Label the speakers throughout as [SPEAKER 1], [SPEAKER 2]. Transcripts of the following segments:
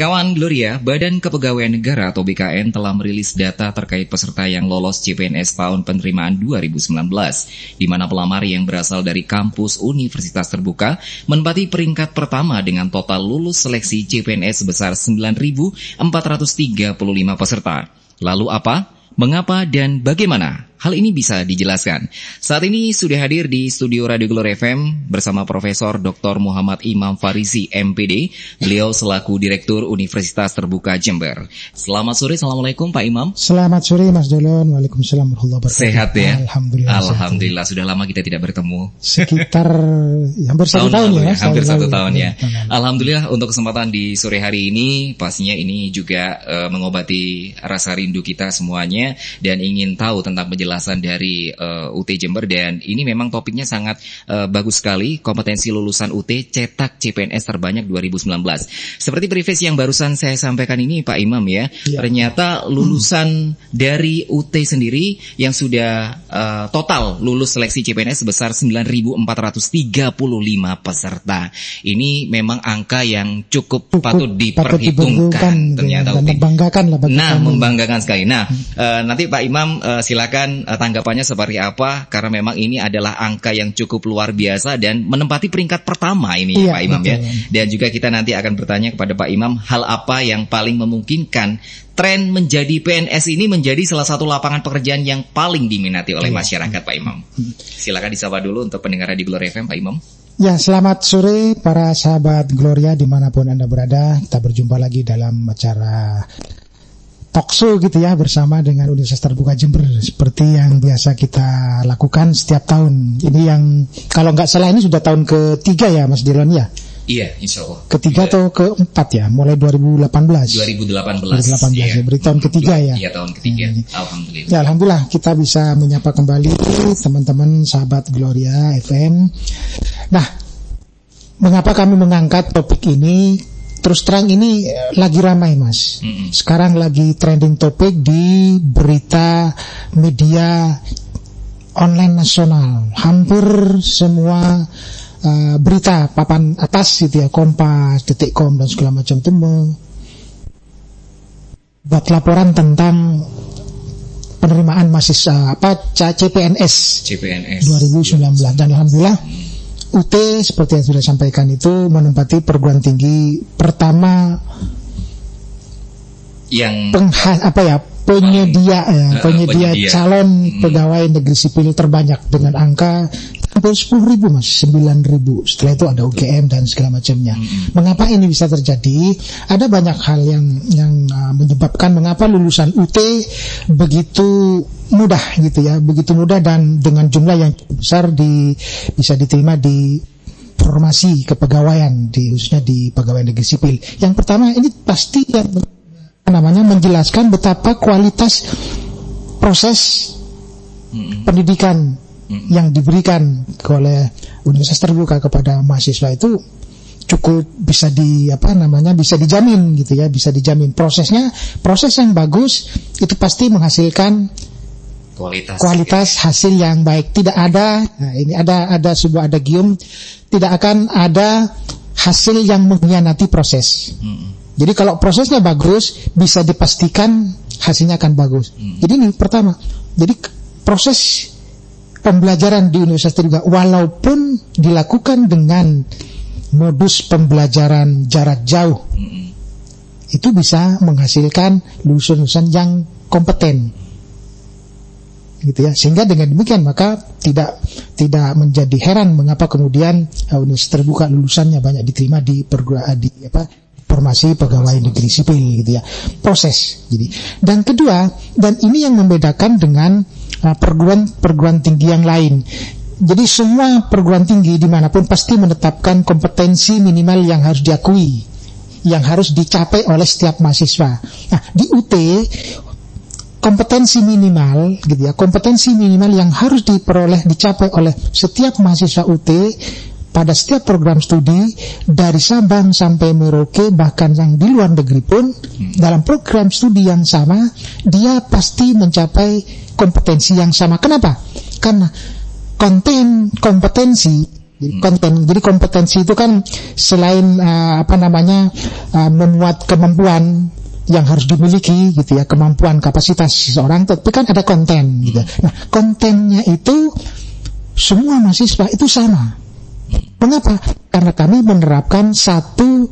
[SPEAKER 1] Kawan Gloria, Badan Kepegawaian Negara atau BKN telah merilis data terkait peserta yang lolos CPNS tahun penerimaan 2019, di mana pelamar yang berasal dari kampus universitas terbuka menempati peringkat pertama dengan total lulus seleksi CPNS sebesar 9.435 peserta. Lalu apa? Mengapa dan bagaimana? Hal ini bisa dijelaskan. Saat ini sudah hadir di studio Radio Gloria FM bersama Profesor Dr. Muhammad Imam Farizi, MPD. Beliau selaku Direktur Universitas Terbuka Jember. Selamat sore, Assalamualaikum Pak Imam.
[SPEAKER 2] Selamat sore Mas Dolon, Waalaikumsalam warahmatullahi wabarakatuh.
[SPEAKER 1] Sehat ya?
[SPEAKER 2] Alhamdulillah.
[SPEAKER 1] Alhamdulillah, sudah lama kita tidak bertemu.
[SPEAKER 2] Sekitar hampir satu tahun ya.
[SPEAKER 1] Hampir satu tahun ya. Alhamdulillah untuk kesempatan di sore hari ini, pastinya ini juga mengobati rasa rindu kita semuanya dan ingin tahu tentang penjelasan dari UT Jember, dan ini memang topiknya sangat bagus sekali, kompetensi lulusan UT cetak CPNS terbanyak 2019. Seperti preface yang barusan saya sampaikan ini Pak Imam ya. Ternyata lulusan dari UT sendiri yang sudah total lulus seleksi CPNS sebesar 9.435 peserta. Ini memang angka yang cukup patut diperhitungkan ternyata UT.
[SPEAKER 2] Membanggakan lah bagi kami.
[SPEAKER 1] Membanggakan sekali. Nanti Pak Imam silakan tanggapannya seperti apa, karena memang ini adalah angka yang cukup luar biasa dan menempati peringkat pertama ini Pak Imam betul. Ya. Dan juga kita nanti akan bertanya kepada Pak Imam hal apa yang paling memungkinkan tren menjadi PNS ini menjadi salah satu lapangan pekerjaan yang paling diminati oleh masyarakat Pak Imam. Silakan disapa dulu untuk pendengar di Gloria FM Pak Imam.
[SPEAKER 2] Ya, selamat sore para sahabat Gloria dimanapun Anda berada. Kita berjumpa lagi dalam acara talkshow gitu ya, bersama dengan Universitas Terbuka Jember seperti yang biasa kita lakukan setiap tahun. Ini yang kalau nggak salah ini sudah tahun ketiga ya Mas Dilon ya?
[SPEAKER 1] Iya, insya Allah.
[SPEAKER 2] Ketiga atau keempat ya, mulai 2018 ya, beri tahun ketiga ya.
[SPEAKER 1] Iya, tahun ketiga. Alhamdulillah.
[SPEAKER 2] Ya, alhamdulillah kita bisa menyapa kembali teman-teman sahabat Gloria FM. Nah, mengapa kami mengangkat topik ini? Terus terang ini lagi ramai Mas. Sekarang lagi trending topik di berita media online nasional. Hampir semua berita papan atas gitu ya, Kompas, Detik.com dan segala macam itu buat laporan tentang penerimaan mahasiswa CPNS 2019 dan alhamdulillah UT seperti yang sudah sampaikan itu menempati perguruan tinggi pertama yang penyedia calon pegawai negeri sipil terbanyak dengan angka hampir 10.000 Mas, 9.000. Setelah itu ada UGM dan segala macamnya. Mengapa ini bisa terjadi? Ada banyak hal yang menyebabkan mengapa lulusan UT begitu mudah gitu ya, begitu mudah dan dengan jumlah yang besar bisa diterima di formasi kepegawaian khususnya di pegawai negeri sipil. Yang pertama ini pasti yang menjelaskan betapa kualitas proses pendidikan yang diberikan oleh Universitas Terbuka kepada mahasiswa itu cukup bisa bisa dijamin gitu ya, bisa dijamin proses yang bagus itu pasti menghasilkan kualitas hasil yang baik. Tidak ada, ini ada sebuah adagium, tidak akan ada hasil yang mengkhianati proses. Jadi kalau prosesnya bagus, bisa dipastikan hasilnya akan bagus. Jadi ini pertama. Jadi proses pembelajaran di Universitas Terbuka walaupun dilakukan dengan modus pembelajaran jarak jauh, itu bisa menghasilkan lulusan-lulusan yang kompeten. Gitu ya. Sehingga dengan demikian maka tidak menjadi heran mengapa kemudian Universitas Terbuka lulusannya banyak diterima di formasi pegawai negeri sipil gitu ya. Proses. Jadi dan kedua, dan ini yang membedakan dengan perguruan tinggi yang lain. Jadi semua perguruan tinggi dimanapun pasti menetapkan kompetensi minimal yang harus diakui, yang harus dicapai oleh setiap mahasiswa. Nah di UT kompetensi minimal gitu ya, kompetensi minimal yang harus dicapai oleh setiap mahasiswa UT pada setiap program studi dari Sabang sampai Merauke, bahkan yang di luar negeri pun dalam program studi yang sama dia pasti mencapai kompetensi yang sama. Kenapa? Karena konten kompetensi Jadi konten, jadi kompetensi itu kan selain memuat kemampuan yang harus dimiliki gitu ya, kemampuan kapasitas seseorang, tapi kan ada konten gitu. Nah, kontennya itu semua mahasiswa itu sama. Mengapa? Karena kami menerapkan satu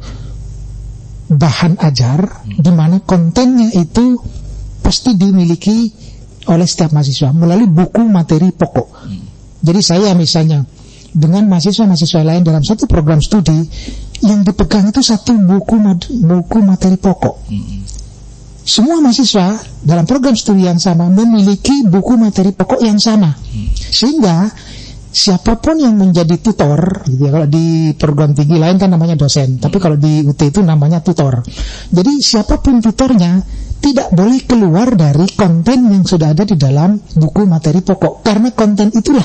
[SPEAKER 2] bahan ajar di mana kontennya itu pasti dimiliki oleh setiap mahasiswa melalui buku materi pokok. Jadi saya misalnya dengan mahasiswa-mahasiswa lain dalam satu program studi yang dipegang itu satu buku materi pokok. Semua mahasiswa dalam program studi yang sama memiliki buku materi pokok yang sama, sehingga siapapun yang menjadi tutor gitu ya, kalau di program tinggi lain kan namanya dosen, tapi kalau di UT itu namanya tutor. Jadi siapapun tutornya tidak boleh keluar dari konten yang sudah ada di dalam buku materi pokok, karena konten itulah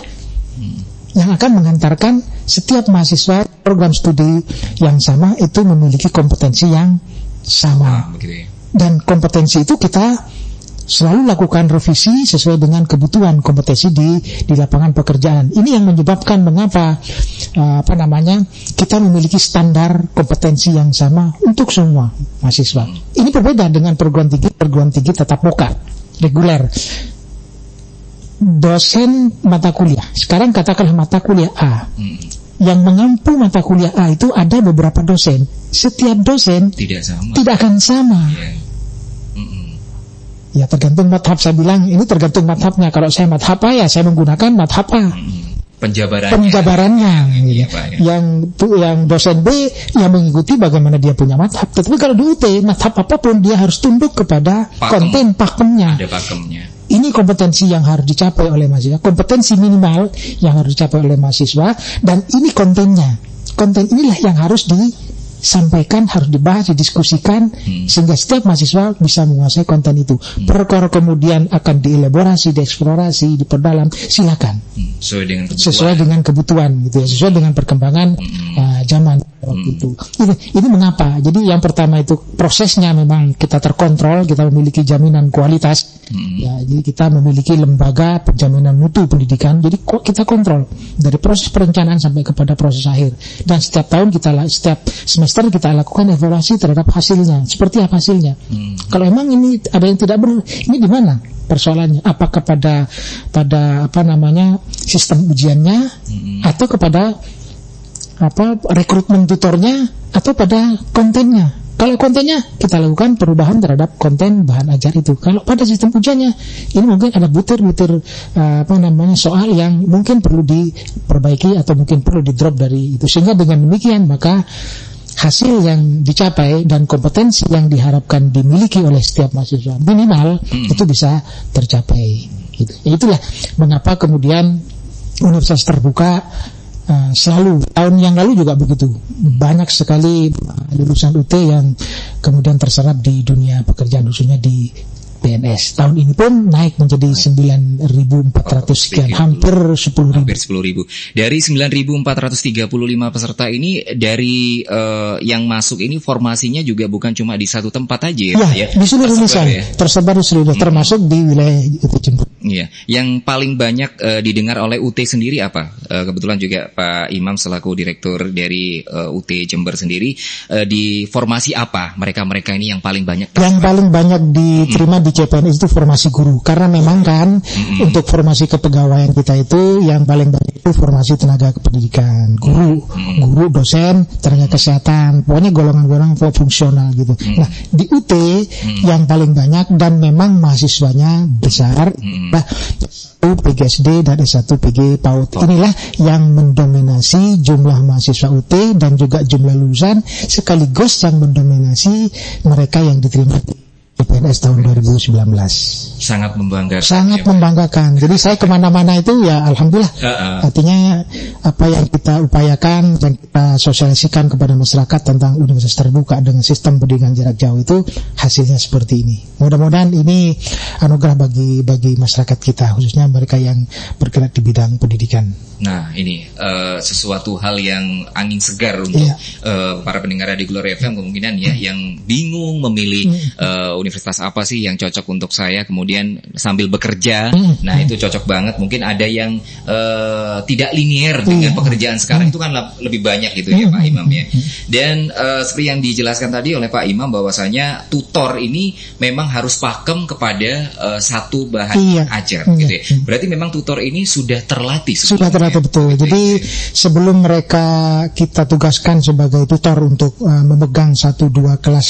[SPEAKER 2] yang akan mengantarkan setiap mahasiswa program studi yang sama itu memiliki kompetensi yang sama. Dan kompetensi itu kita selalu lakukan revisi sesuai dengan kebutuhan kompetensi di lapangan pekerjaan. Ini yang menyebabkan mengapa kita memiliki standar kompetensi yang sama untuk semua mahasiswa. Ini berbeda dengan perguruan tinggi tatap muka reguler. Dosen mata kuliah, sekarang katakanlah mata kuliah A, yang mengampu mata kuliah A itu ada beberapa dosen. Setiap dosen tidak akan sama. Ya tergantung madhab, saya bilang ini tergantung madhabnya. Kalau saya madhab A ya saya menggunakan madhab A. Penjabarannya gitu. Yang dosen B yang mengikuti bagaimana dia punya madhab. Tetapi kalau di UT madhab apapun dia harus tunduk kepada konten pakemnya.
[SPEAKER 1] Ada pakemnya.
[SPEAKER 2] Ini kompetensi yang harus dicapai oleh mahasiswa, kompetensi minimal yang harus dicapai oleh mahasiswa, dan ini kontennya. Konten inilah yang harus disampaikan, harus dibahas, didiskusikan, sehingga setiap mahasiswa bisa menguasai konten itu. Perkara kemudian akan dielaborasi, dieksplorasi, diperdalam, silakan. Sesuai dengan kebutuhan gitu ya, sesuai dengan perkembangan zaman itu. Ini mengapa? Jadi yang pertama itu prosesnya memang kita terkontrol, kita memiliki jaminan kualitas. Ya, jadi kita memiliki lembaga penjaminan mutu pendidikan. Jadi kita kontrol dari proses perencanaan sampai kepada proses akhir. Dan setiap tahun setiap semester kita lakukan evaluasi terhadap hasilnya. Seperti apa hasilnya? Kalau emang ini ada yang tidak benar, ini di mana persoalannya? Apakah pada sistem ujiannya, atau kepada rekrutmen tutornya, atau pada kontennya? Kalau kontennya, kita lakukan perubahan terhadap konten bahan ajar itu. Kalau pada sistem ujiannya, ini mungkin ada butir-butir soal yang mungkin perlu diperbaiki atau mungkin perlu di-drop dari itu. Sehingga dengan demikian maka hasil yang dicapai dan kompetensi yang diharapkan dimiliki oleh setiap mahasiswa minimal itu bisa tercapai. Gitu. Itulah mengapa kemudian universitas terbuka selalu, tahun yang lalu juga begitu, banyak sekali lulusan UT yang kemudian terserap di dunia pekerjaan, khususnya di PNS. Tahun ini pun naik menjadi 9.400 sekian, hampir 10.000.
[SPEAKER 1] Dari 9.435 peserta ini, dari yang masuk ini formasinya juga bukan cuma di satu tempat aja
[SPEAKER 2] ya? Di seluruh Indonesia, tersebar di seluruh, termasuk di wilayah UT Jember.
[SPEAKER 1] Iya, yang paling banyak didengar oleh UT sendiri apa? Kebetulan juga Pak Imam selaku direktur dari UT Jember sendiri, di formasi apa mereka ini yang paling banyak?
[SPEAKER 2] Yang paling banyak diterima di CPNS itu formasi guru, karena memang kan untuk formasi kepegawaian kita itu yang paling banyak itu formasi tenaga kependidikan, guru, dosen, tenaga kesehatan, pokoknya golongan-golongan fungsional gitu. Nah di UT yang paling banyak dan memang mahasiswanya besar, PGSD dan S1 PG PAUD. Inilah yang mendominasi jumlah mahasiswa UT dan juga jumlah lulusan, sekaligus yang mendominasi mereka yang diterima PNS tahun 2019.
[SPEAKER 1] Sangat membanggakan.
[SPEAKER 2] Sangat membanggakan. Jadi saya kemana-mana itu ya alhamdulillah. Artinya apa yang kita upayakan dan kita sosialisasikan kepada masyarakat tentang universitas terbuka dengan sistem pendidikan jarak jauh itu hasilnya seperti ini. Mudah-mudahan ini anugerah bagi masyarakat kita, khususnya mereka yang bergerak di bidang pendidikan.
[SPEAKER 1] Nah ini sesuatu hal yang angin segar untuk para pendengar di Glory FM kemungkinan ya, yang bingung memilih universitas apa sih yang cocok untuk saya, kemudian kemudian sambil bekerja. Nah, itu cocok banget. Mungkin ada yang tidak linear dengan pekerjaan sekarang, itu kan lebih banyak gitu ya Pak Imam ya. Dan seperti yang dijelaskan tadi oleh Pak Imam bahwasanya tutor ini memang harus pakem kepada satu bahan ajar gitu ya. Berarti memang tutor ini sudah terlatih.
[SPEAKER 2] Sudah terlatih betul. Jadi sebelum mereka kita tugaskan sebagai tutor untuk memegang 1-2 kelas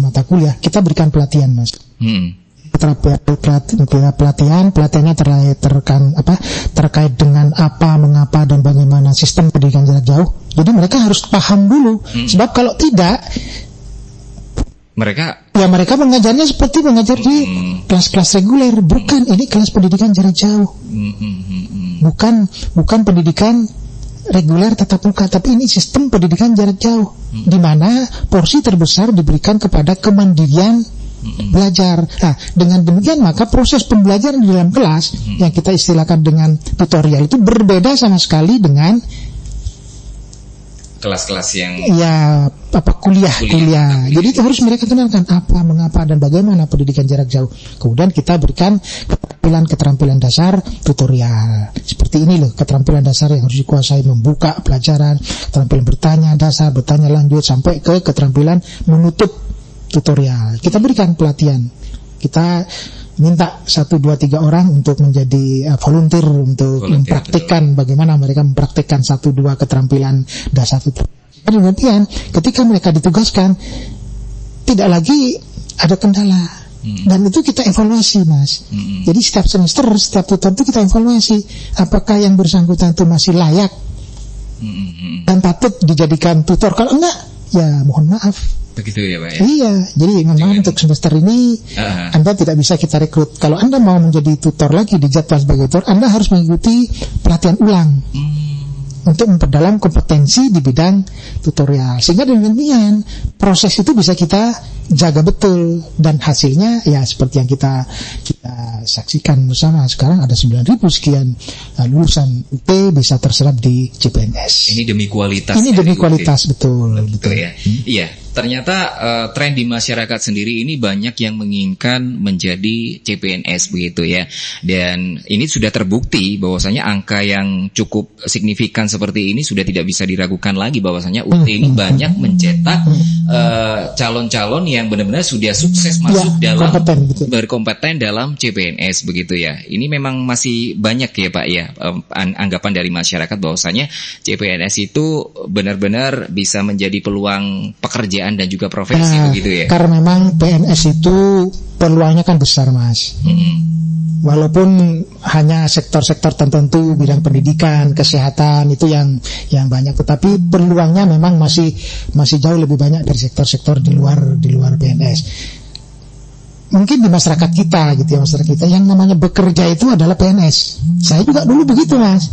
[SPEAKER 2] mata kuliah, kita berikan pelatihan, Mas. Pelatihannya terkait dengan apa, mengapa, dan bagaimana sistem pendidikan jarak jauh. Jadi mereka harus paham dulu. Sebab kalau tidak, mereka mengajarnya seperti mengajar di kelas-kelas reguler. Bukan, ini kelas pendidikan jarak jauh. Bukan pendidikan reguler tatap muka, tapi ini sistem pendidikan jarak jauh, di mana porsi terbesar diberikan kepada kemandirian belajar. Nah, dengan demikian maka proses pembelajaran di dalam kelas yang kita istilahkan dengan tutorial itu berbeda sama sekali dengan
[SPEAKER 1] kelas-kelas yang
[SPEAKER 2] kuliah. Jadi itu harus mereka kenalkan apa, mengapa, dan bagaimana pendidikan jarak jauh. Kemudian kita berikan keterampilan dasar tutorial. Seperti ini loh keterampilan dasar yang harus dikuasai: membuka pelajaran, keterampilan bertanya dasar, bertanya lanjut, sampai ke keterampilan menutup tutorial. Kita berikan pelatihan. Kita minta 1, 2, 3 orang untuk menjadi volunteer untuk mempraktikkan bagaimana mereka mempraktikkan 1, 2 keterampilan dasar itu. Kemudian ketika mereka ditugaskan, tidak lagi ada kendala. Dan itu kita evaluasi, Mas. Jadi setiap semester, setiap tutor itu kita evaluasi apakah yang bersangkutan itu masih layak dan patut dijadikan tutor. Kalau enggak, ya mohon maaf.
[SPEAKER 1] Begitu ya Pak ya?
[SPEAKER 2] Iya, jadi memang untuk semester ini Anda tidak bisa kita rekrut. Kalau Anda mau menjadi tutor lagi di jadwal sebagai tutor, Anda harus mengikuti pelatihan ulang untuk memperdalam kompetensi di bidang tutorial. Sehingga dengan demikian proses itu bisa kita jaga betul, dan hasilnya ya seperti yang kita saksikan bersama. Sekarang ada 9.000 sekian lulusan UT bisa terserap di CPNS.
[SPEAKER 1] Ini demi kualitas.
[SPEAKER 2] Ini demi kualitas, betul
[SPEAKER 1] ya. Iya. Ternyata tren di masyarakat sendiri ini banyak yang menginginkan menjadi CPNS begitu ya. Dan ini sudah terbukti bahwasanya angka yang cukup signifikan seperti ini sudah tidak bisa diragukan lagi bahwasanya UT ini banyak mencetak calon-calon yang benar-benar sudah sukses masuk dalam berkompeten dalam CPNS begitu ya. Ini memang masih banyak ya Pak ya anggapan dari masyarakat bahwasanya CPNS itu benar-benar bisa menjadi peluang pekerjaan dan juga profesi begitu ya. Karena memang PNS itu peluangnya kan besar, Mas.
[SPEAKER 2] Walaupun hanya sektor-sektor tertentu, bidang pendidikan, kesehatan itu yang banyak, tetapi peluangnya memang masih jauh lebih banyak dari sektor-sektor di luar PNS. Mungkin di masyarakat kita gitu ya, masyarakat kita yang namanya bekerja itu adalah PNS. Saya juga dulu begitu, Mas.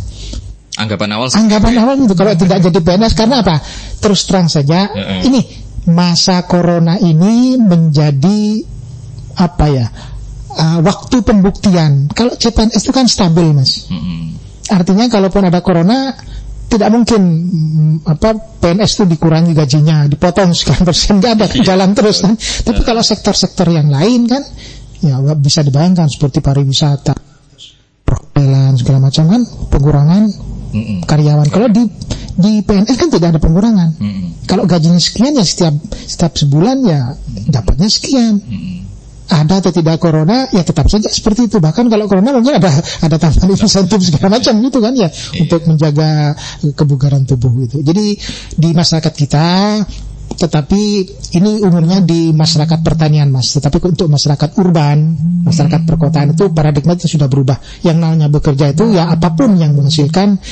[SPEAKER 1] Anggapan awal
[SPEAKER 2] itu kalau tidak jadi PNS, karena apa? Terus terang saja, ini masa corona ini menjadi waktu pembuktian. Kalau CPNS itu kan stabil, Mas. Artinya kalaupun ada corona, tidak mungkin PNS itu dikurangi gajinya, dipotong sekian persen, nggak ada, jalan terus kan. Tapi kalau sektor-sektor yang lain kan, ya bisa dibayangkan seperti pariwisata, perhotelan segala macam kan, pengurangan karyawan. Kalau di PNS kan tidak ada pengurangan. Kalau gajinya sekian ya setiap sebulan ya dapatnya sekian. Ada atau tidak corona ya tetap saja seperti itu. Bahkan kalau corona mungkin ada tambahan insentif segala macam gitu kan ya, untuk menjaga kebugaran tubuh gitu. Jadi di masyarakat kita, tetapi ini umumnya di masyarakat pertanian, Mas. Tetapi untuk masyarakat urban, masyarakat perkotaan itu paradigma itu sudah berubah. Yang namanya bekerja itu ya apapun yang menghasilkan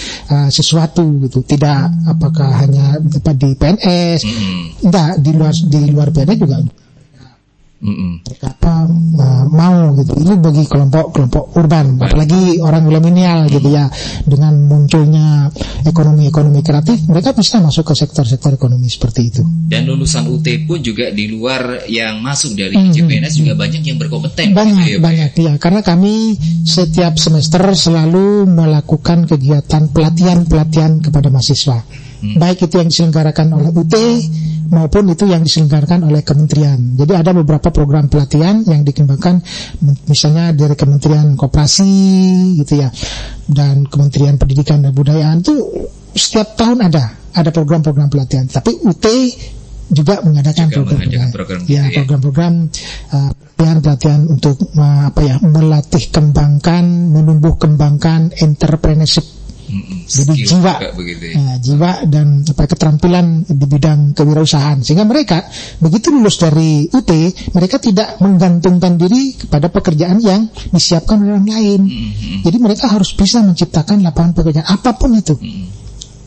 [SPEAKER 2] sesuatu gitu. Tidak apakah hanya di PNS, enggak, di luar PNS juga. Mau gitu. Ini bagi kelompok urban, apalagi orang milenial gitu ya. Dengan munculnya ekonomi kreatif, mereka bisa masuk ke sektor-sektor ekonomi seperti itu.
[SPEAKER 1] Dan lulusan UT pun juga di luar yang masuk dari CPNS juga banyak yang berkompeten.
[SPEAKER 2] Banyak ya. Karena kami setiap semester selalu melakukan kegiatan pelatihan kepada mahasiswa. baik itu yang diselenggarakan oleh UT maupun itu yang diselenggarakan oleh kementerian. Jadi ada beberapa program pelatihan yang dikembangkan, misalnya dari Kementerian Koperasi gitu ya, dan Kementerian Pendidikan dan Budayaan itu setiap tahun ada program-program pelatihan. Tapi UT juga mengadakan program-program pelatihan untuk melatih menumbuh kembangkan entrepreneurship. Jadi jiwa dan keterampilan di bidang kewirausahaan, sehingga mereka begitu lulus dari UT, mereka tidak menggantungkan diri kepada pekerjaan yang disiapkan oleh orang lain. Jadi mereka harus bisa menciptakan lapangan pekerjaan apapun itu.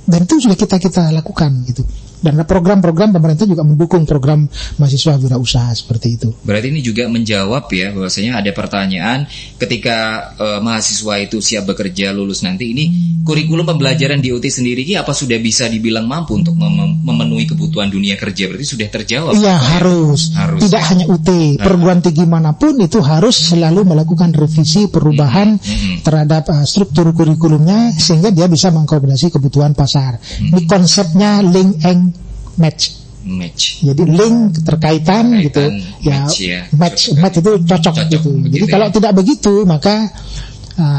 [SPEAKER 2] Dan itu sudah kita lakukan gitu. Dan program-program pemerintah juga mendukung program mahasiswa wirausaha seperti itu.
[SPEAKER 1] Berarti ini juga menjawab ya, bahwasanya ada pertanyaan ketika mahasiswa itu siap bekerja lulus nanti, ini kurikulum pembelajaran di UT sendiri apa sudah bisa dibilang mampu untuk memenuhi kebutuhan dunia kerja? Berarti sudah terjawab.
[SPEAKER 2] Iya, harus. Tidak hanya UT, perguruan tinggi manapun itu harus selalu melakukan revisi perubahan terhadap struktur kurikulumnya sehingga dia bisa mengakomodasi kebutuhan pasar. Ini konsepnya link and match. Jadi link keterkaitan gitu match itu cocok gitu. Jadi kalau tidak begitu maka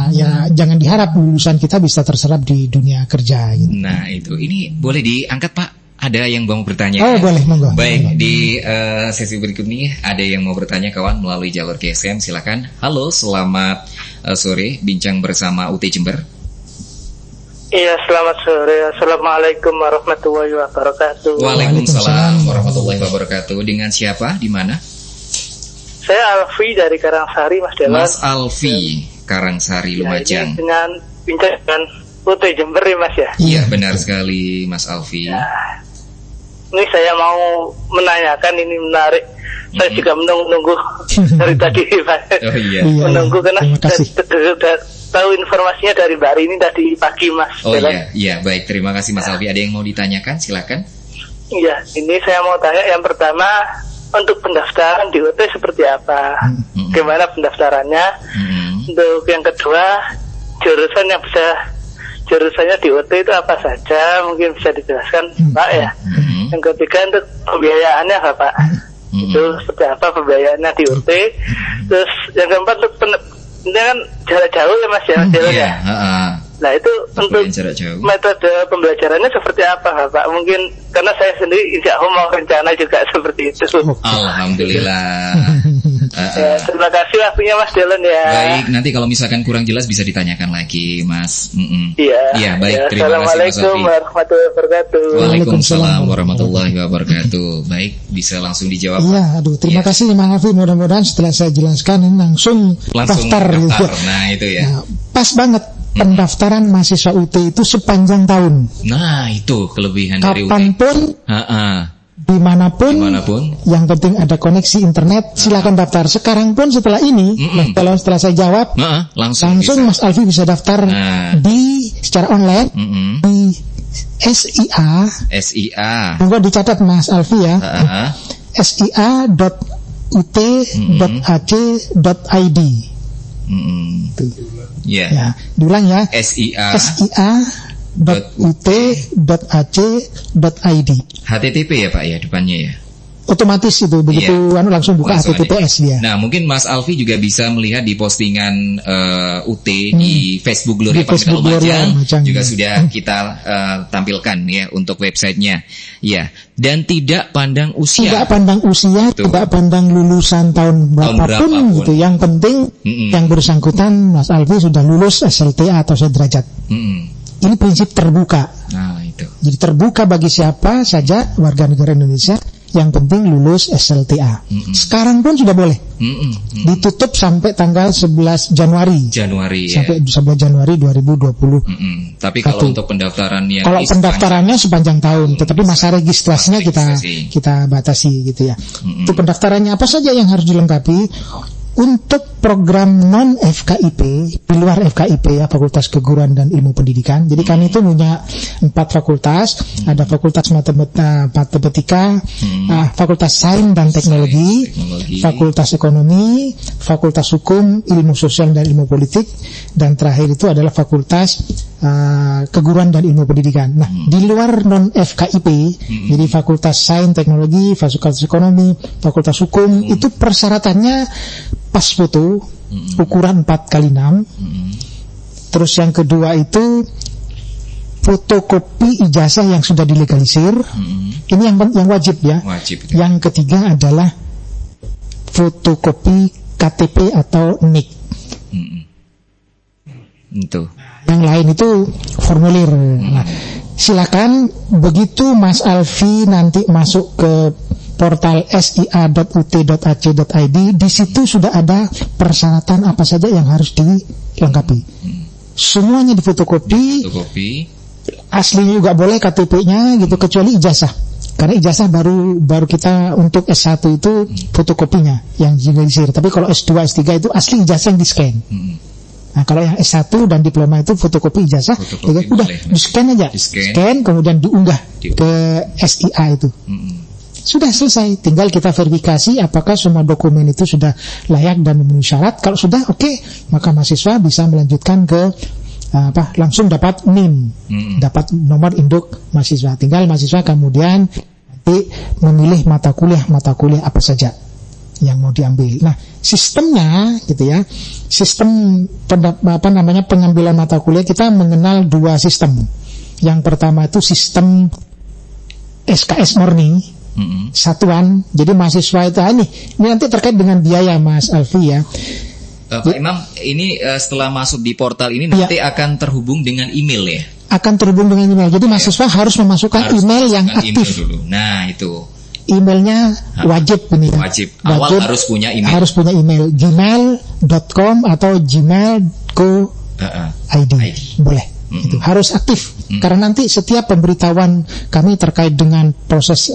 [SPEAKER 2] ya jangan diharap lulusan kita bisa terserap di dunia kerja gitu.
[SPEAKER 1] Nah itu, ini boleh diangkat Pak, ada yang mau bertanya?
[SPEAKER 2] Oh boleh, monggo.
[SPEAKER 1] Baik, di sesi berikut ini ada yang mau bertanya kawan melalui jalur GSM, silakan. Halo, selamat sore, bincang bersama UT Jember.
[SPEAKER 3] Iya, selamat sore. Assalamualaikum warahmatullahi wabarakatuh.
[SPEAKER 1] Waalaikumsalam warahmatullahi wabarakatuh. Dengan siapa? Di mana?
[SPEAKER 3] Saya Alfi dari Karangsari, Mas Dewan.
[SPEAKER 1] Mas Alfi, Karangsari, Lumajang.
[SPEAKER 3] Ini dengan bincang dengan UT Jember ya, Mas ya?
[SPEAKER 1] Iya, benar sekali, Mas Alfi.
[SPEAKER 3] Nah, ini saya mau menanyakan, ini menarik. Saya juga menunggu dari tadi, Mas.
[SPEAKER 1] Oh iya.
[SPEAKER 3] Menunggu karena sudah tahu informasinya dari Mbak Rini tadi pagi, Mas.
[SPEAKER 1] Oh iya, baik, terima kasih Mas Alfi. Ada yang mau ditanyakan? Silakan.
[SPEAKER 3] Iya, ini saya mau tanya yang pertama, untuk pendaftaran di UT seperti apa? Gimana pendaftarannya? Untuk yang kedua, jurusannya di UT itu apa saja? Mungkin bisa dijelaskan, Pak ya. Yang ketiga, untuk pembiayaannya Pak. Itu seperti apa pembiayaannya di UT? Terus yang keempat, untuk ini kan jarak jauh ya Mas ya. Nah itu untuk metode pembelajarannya seperti apa Pak? Mungkin karena saya sendiri insya Allah mau rencana juga seperti itu.
[SPEAKER 1] Alhamdulillah.
[SPEAKER 3] Ya, terima kasih waktunya Mas Dylan ya.
[SPEAKER 1] Baik, nanti kalau misalkan kurang jelas bisa ditanyakan lagi Mas.
[SPEAKER 3] Iya,
[SPEAKER 1] baik, terima kasih Mas Alfi.
[SPEAKER 3] Assalamualaikum warahmatullahi wabarakatuh.
[SPEAKER 1] Waalaikumsalam warahmatullahi wabarakatuh. Baik, bisa langsung dijawab.
[SPEAKER 2] Iya, terima kasih Mas Alfi. Mudah-mudahan setelah saya jelaskan ini langsung daftar.
[SPEAKER 1] Nah itu ya.
[SPEAKER 2] Nah, pas banget. Pendaftaran mahasiswa UT itu sepanjang tahun.
[SPEAKER 1] Nah itu kelebihan dari UT.
[SPEAKER 2] Kapanpun, dimanapun, yang penting ada koneksi internet, silakan daftar. Sekarang pun setelah ini, setelah saya jawab, langsung Mas Alfi bisa daftar secara online di SIA. Tunggu dicatat Mas Alfi ya. SIA.ut.ac.id.
[SPEAKER 1] Ya,
[SPEAKER 2] diulang ya.
[SPEAKER 1] SIA.ut.ac.id. HTTP ya Pak ya depannya ya.
[SPEAKER 2] Otomatis itu begitu langsung buka HTTPS dia.
[SPEAKER 1] Nah mungkin Mas Alfi juga bisa melihat di postingan UT di Facebook Gloria Pamfil Lumajang juga sudah kita tampilkan ya untuk websitenya ya. Dan tidak pandang usia.
[SPEAKER 2] Tidak pandang usia, tidak pandang lulusan tahun berapapun gitu. Yang penting yang bersangkutan Mas Alfi sudah lulus SLTA atau sederajat. Ini prinsip terbuka.
[SPEAKER 1] Nah itu.
[SPEAKER 2] Jadi terbuka bagi siapa saja warga negara Indonesia. Yang penting lulus SLTA. Sekarang pun sudah boleh. Ditutup sampai tanggal 11 Januari. Sampai 11 Januari 2020.
[SPEAKER 1] Tapi kalau untuk pendaftaran yang
[SPEAKER 2] pendaftarannya sepanjang tahun, tetapi masa registrasinya kita batasi gitu ya. Untuk pendaftarannya apa saja yang harus dilengkapi? Untuk program non FKIP, di luar FKIP ya, Fakultas Keguruan dan Ilmu Pendidikan. Jadi kami itu punya 4 fakultas, ada Fakultas Matematika, Fakultas Sains dan Teknologi, Fakultas Ekonomi, Fakultas Hukum, Ilmu Sosial dan Ilmu Politik, dan terakhir itu adalah Fakultas keguruan dan ilmu pendidikan. Nah, di luar non FKIP, jadi Fakultas Sains Teknologi, Fakultas Ekonomi, Fakultas Hukum, itu persyaratannya pas foto, ukuran 4x6. Terus yang kedua itu fotokopi ijazah yang sudah dilegalisir. Ini yang wajib ya.
[SPEAKER 1] Wajib.
[SPEAKER 2] Yang ketiga adalah fotokopi KTP atau NIK.
[SPEAKER 1] Itu.
[SPEAKER 2] Yang lain itu formulir. Nah, silakan begitu Mas Alfi nanti masuk ke portal sia.ut.ac.id, di situ sudah ada persyaratan apa saja yang harus dilengkapi. Semuanya difotokopi. Aslinya juga boleh KTP-nya gitu, kecuali ijazah. Karena ijazah baru kita untuk S1 itu fotokopinya yang digalisir. Tapi kalau S2, S3 itu asli ijazah yang di-scan. Nah, kalau yang S1 dan diploma itu fotokopi ijazah, udah di-scan aja. Scan kemudian diunggah ke SIA itu. Sudah selesai, tinggal kita verifikasi apakah semua dokumen itu sudah layak dan memenuhi syarat. Kalau sudah oke, maka mahasiswa bisa melanjutkan ke langsung dapat NIM, dapat nomor induk mahasiswa. Tinggal mahasiswa kemudian nanti memilih mata kuliah apa saja yang mau diambil. Nah, sistemnya gitu ya. Sistem pengambilan mata kuliah kita mengenal dua sistem. Yang pertama itu sistem SKS murni, satuan. Jadi mahasiswa itu ini nanti terkait dengan biaya Mas Alfi ya.
[SPEAKER 1] Pak Imam, ini setelah masuk di portal ini nanti akan terhubung dengan email ya? Akan terhubung dengan email. Jadi mahasiswa harus memasukkan email yang aktif. Email dulu. Nah, itu.
[SPEAKER 2] Emailnya wajib ini.
[SPEAKER 1] Wajib. Awal harus punya email.
[SPEAKER 2] Harus punya email. gmail.com atau gmail.co.id. Boleh. Itu harus aktif. Karena nanti setiap pemberitahuan kami terkait dengan proses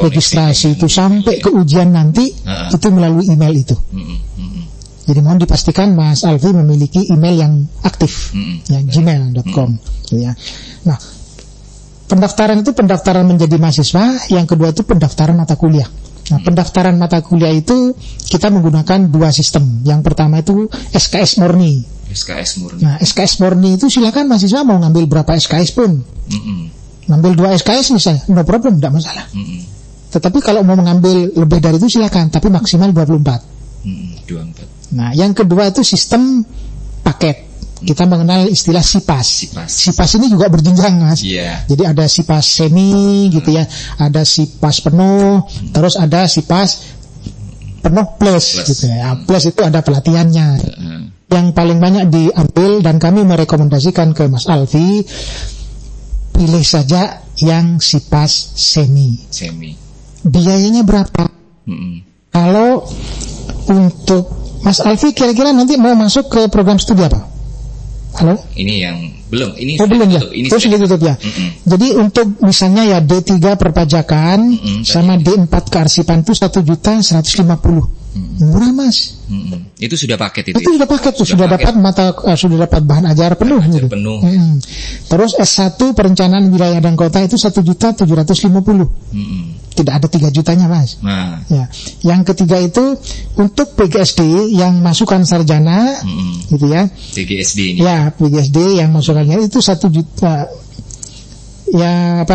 [SPEAKER 2] registrasi itu sampai ke ujian nanti itu melalui email itu. Jadi mohon dipastikan Mas Alfi memiliki email yang aktif, ya gmail.com. Ya. Nah, pendaftaran itu pendaftaran menjadi mahasiswa, yang kedua itu pendaftaran mata kuliah. Nah, pendaftaran mata kuliah itu kita menggunakan dua sistem. Yang pertama itu SKS murni. Nah, SKS murni itu silakan mahasiswa mau ngambil berapa SKS pun. Ngambil 2 SKS misalnya, no problem, tidak masalah. Tetapi kalau mau mengambil lebih dari itu silakan, tapi maksimal 24. 24. Nah, yang kedua itu sistem paket. Kita mengenal istilah SIPAS. SIPAS ini juga berjenjang, Mas. Jadi ada SIPAS semi gitu ya, ada SIPAS penuh, terus ada SIPAS penuh plus gitu ya. Plus itu ada pelatihannya. Yang paling banyak diambil dan kami merekomendasikan ke Mas Alfi, pilih saja yang SIPAS semi. Biayanya berapa? Kalau untuk Mas Alfi kira-kira nanti mau masuk ke program studi apa? Halo? Ini yang belum. Ini belum ya? Terus ditutup ya? Jadi untuk misalnya ya D3 perpajakan sama D4 kearsipan itu 1.150.000. Murah, Mas. Itu sudah paket itu. Itu sudah paket tuh, sudah dapat sudah dapat bahan ajar penuh gitu. Terus S1 perencanaan wilayah dan kota itu 1.750.000. Tidak ada 3 jutanya, Mas. Ya. Yang ketiga itu untuk PGSD yang masukan sarjana, gitu ya. PGSD ini. Ya, PGSD yang masukannya itu 1 juta. Ya,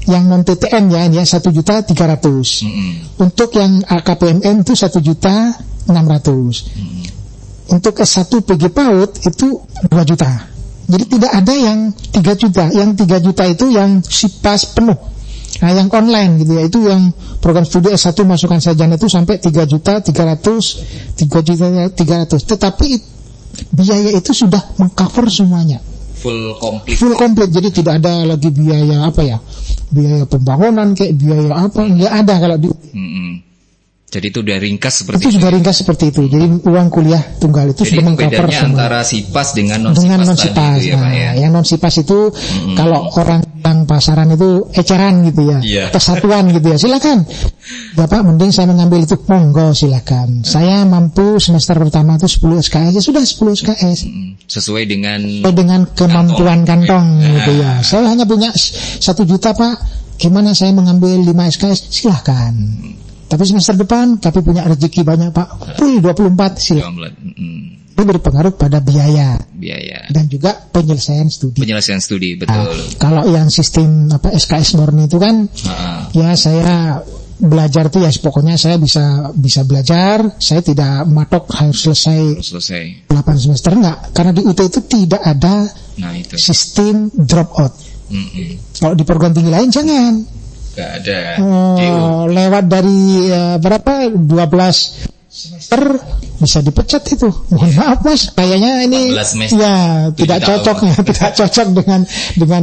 [SPEAKER 2] yang non TTM ya 1.300.000. Untuk yang KPMN itu 1.600.000. Untuk S1 PG PAUD itu 2 juta. Jadi tidak ada yang 3 juta. Yang 3 juta itu yang SIPAS penuh. Nah, yang online gitu ya, itu yang program studi S1 masukan sarjana itu sampai 3.300.000. Tetapi biaya itu sudah mengcover semuanya. Full komplit. Jadi tidak ada lagi biaya biaya pembangunan kayak biaya apa, nggak ada kalau di. Jadi itu sudah ringkas seperti itu. Sudah ringkas seperti itu. Jadi uang kuliah tunggal itu sudah mengcover semua. Antara SIPAS dengan non SIPAS tadi itu ya, Pak ya. Yang non SIPAS itu kalau orang yang pasaran itu eceran gitu ya, kesatuan gitu ya. Silakan. Bapak mending saya mengambil itu, monggo silakan. Saya mampu semester pertama itu 10 SKS, ya sudah 10 SKS. Sesuai dengan kemampuan kantong gitu ya. Saya hanya punya 1 juta, Pak. Gimana saya mengambil 5 SKS? Silakan. Tapi semester depan tapi punya rezeki banyak, Pak. 24 silakan. itu berpengaruh pada biaya dan juga penyelesaian studi.
[SPEAKER 1] Betul.
[SPEAKER 2] Kalau yang sistem SKS murni itu kan ya saya belajar tuh ya pokoknya saya bisa belajar, saya tidak matok harus selesai 8 semester, enggak, karena di UT itu tidak ada sistem drop out. Kalau di perguruan tinggi lain jangan.
[SPEAKER 1] Enggak ada.
[SPEAKER 2] Lewat dari berapa 12 semester bisa dipecat itu. Mohon maaf Mas, kayaknya ini ya tidak cocok dengan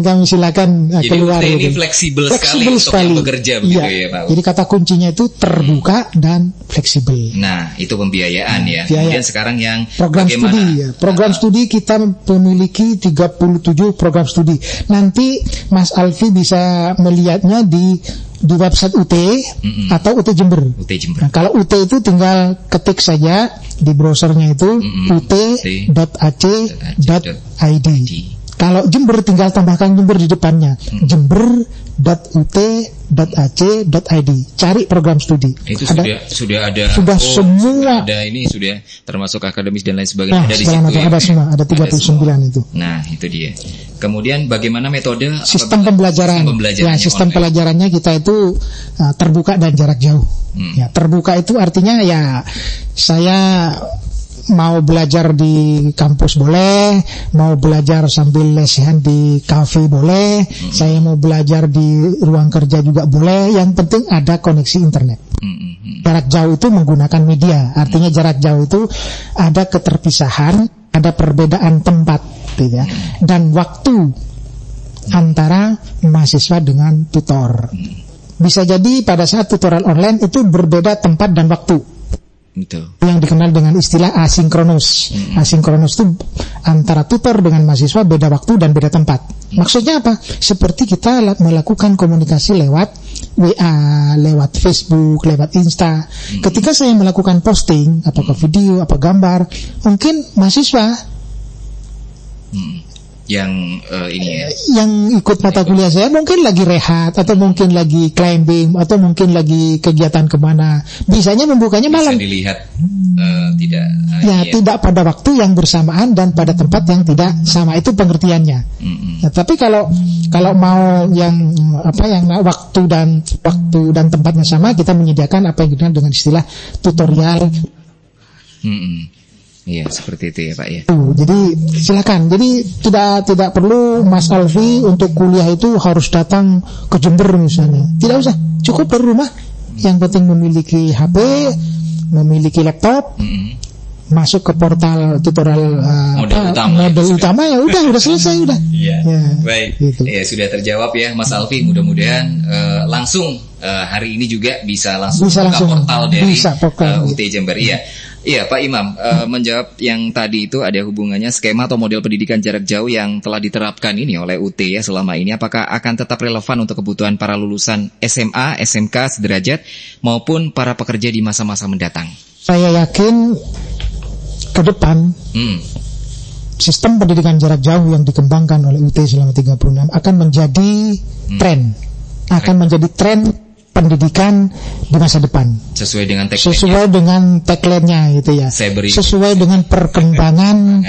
[SPEAKER 2] kami, silakan keluar.
[SPEAKER 1] Jadi ini fleksibel sekali untuk yang bekerja begitu ya Pak.
[SPEAKER 2] Jadi kata kuncinya itu terbuka dan fleksibel.
[SPEAKER 1] Nah, itu pembiayaan ya. Kemudian sekarang yang
[SPEAKER 2] program studi ya. Program studi kita memiliki 37 program studi. Nanti Mas Alfi bisa melihatnya di website UT atau UT Jember. Nah, kalau UT itu tinggal ketik saja di browsernya itu ut.ac.id. Kalau Jember tinggal tambahkan Jember di depannya. jember.ut.ac.id. Cari program studi.
[SPEAKER 1] Itu sudah ada.
[SPEAKER 2] Sudah semua.
[SPEAKER 1] Ada ini sudah termasuk akademis dan lain sebagainya.
[SPEAKER 2] Ada di situ. Ada semua, ada 39 itu.
[SPEAKER 1] Nah, itu dia. Kemudian bagaimana metode
[SPEAKER 2] sistem pembelajaran? Ya, sistem pelajarannya kita itu terbuka dan jarak jauh. Ya, terbuka itu artinya ya saya mau belajar di kampus boleh, mau belajar sambil lesehan di kafe boleh, saya mau belajar di ruang kerja juga boleh, yang penting ada koneksi internet. Jarak jauh itu menggunakan media, artinya jarak jauh itu ada keterpisahan, ada perbedaan tempat gitu ya, dan waktu antara mahasiswa dengan tutor. Bisa jadi pada saat tutorial online itu berbeda tempat dan waktu.
[SPEAKER 1] Betul.
[SPEAKER 2] Yang dikenal dengan istilah asinkronus. Asinkronus itu antara tutor dengan mahasiswa beda waktu dan beda tempat. Maksudnya apa? Seperti kita melakukan komunikasi lewat WA, lewat Facebook, lewat Insta. Ketika saya melakukan posting, apakah video, apa gambar, mungkin mahasiswa
[SPEAKER 1] yang
[SPEAKER 2] yang ikut mata kuliah saya mungkin lagi rehat, atau mungkin lagi climbing, atau mungkin lagi kegiatan kemana, bisanya membukanya malam.
[SPEAKER 1] Bisa dilihat
[SPEAKER 2] tidak pada waktu yang bersamaan dan pada tempat yang tidak sama, itu pengertiannya. Nah, tapi kalau mau yang waktu dan tempatnya sama, kita menyediakan apa yang dikenal dengan istilah tutorial.
[SPEAKER 1] Iya, seperti itu ya Pak ya.
[SPEAKER 2] Jadi silakan. Jadi tidak perlu Mas Alfi untuk kuliah itu harus datang ke Jember misalnya. Tidak usah, cukup dari rumah. Yang penting memiliki HP, memiliki laptop, masuk ke portal tutorial model utama ya udah selesai udah.
[SPEAKER 1] Iya. Baik. Gitu. Ya sudah terjawab ya Mas Alfi. Mudah-mudahan langsung hari ini juga bisa langsung buka portal dari UT Jember. Iya. Iya Pak Imam, menjawab yang tadi itu ada hubungannya skema atau model pendidikan jarak jauh yang telah diterapkan ini oleh UT ya selama ini, apakah akan tetap relevan untuk kebutuhan para lulusan SMA, SMK sederajat maupun para pekerja di masa-masa mendatang?
[SPEAKER 2] Saya yakin ke depan sistem pendidikan jarak jauh yang dikembangkan oleh UT selama 36 akan menjadi tren, menjadi tren pendidikan di masa depan. Sesuai dengan tagline-nya gitu ya. Sesuai dengan perkembangan